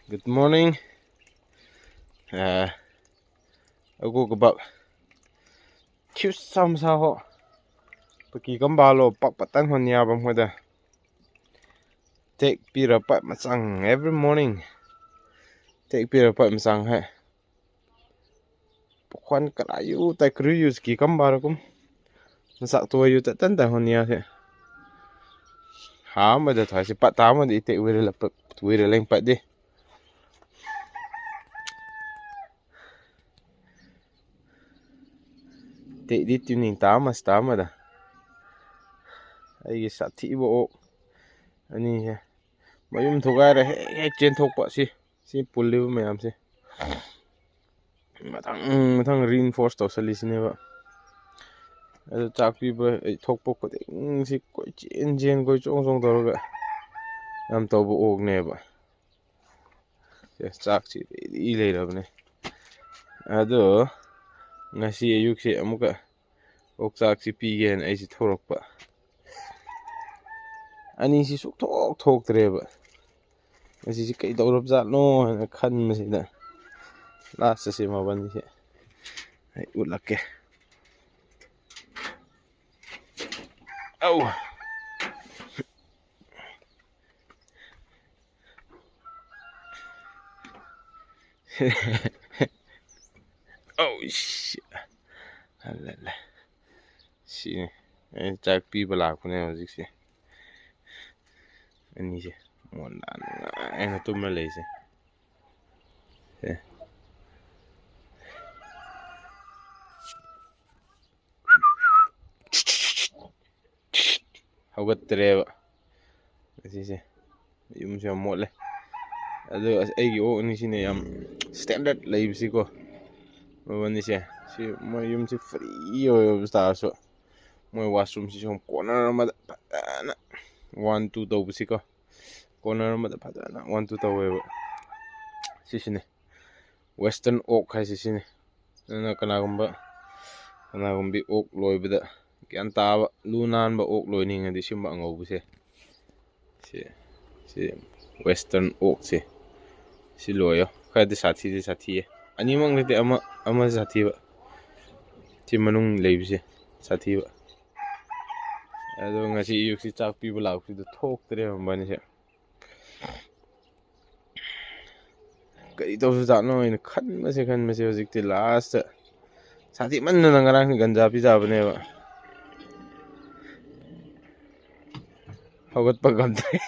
Good morning. Aku kebab cute sam sa ho. Pagi kembalo pak patang honya bang hoda. Take pira pat masang every morning. Take pira pat masang hai. Pokwan karayu tai kriyu ski kembalo kum. Masak tua yu tak tanda honya he. Ha ma da thai si pat ta ma di take wira la pat wira leng pat di. Take di tuning ta ma da. Ai sa thi bo ani he. Mayum thogai ra he chen thok pa si pulli mayam si. Mathang reinforce to sali sine ba. Ado chak pi ba thok pok ko si koi chen koi chong tawga am to bo og ne ba. Chak si i le ra ne. Ado ngasi ayuk si amuka ok chak si pi gen ai si thorok pa. Ani si suk thok tre ba. Ngasi si kai dawrap zat no na khan ma si da. Last si ma ban si. Ai ulake. Oh. Oh shit. Alala. Si chak pi ba lak ne hojik si. Ani si mon dan ai na tum le si. Haugattare ba. Asi yum si motle. Ado aigi o ni sine yam standard leibsi ko. Mabani si mo yum si free yo star so. Mo washroom si som corner ma na 1 2 tawbsi ko. Corner ma da phadana 1 2 tawe ba. Sisine Western oak hai sisine. Na kanagumbi oak loibada gyan taba lunan ba oak loining adi simba ngau se. Si Western oak si loyo khadi sathi ani mang lete ama sathi ba ti manung leibse sathi ba ado ngasi yuk si chak pi bula si do thok tre bani se kai to su no in khan ma se hojik ti last sathi man na ngarang ganja pi ja bane ba hogat pa gamtre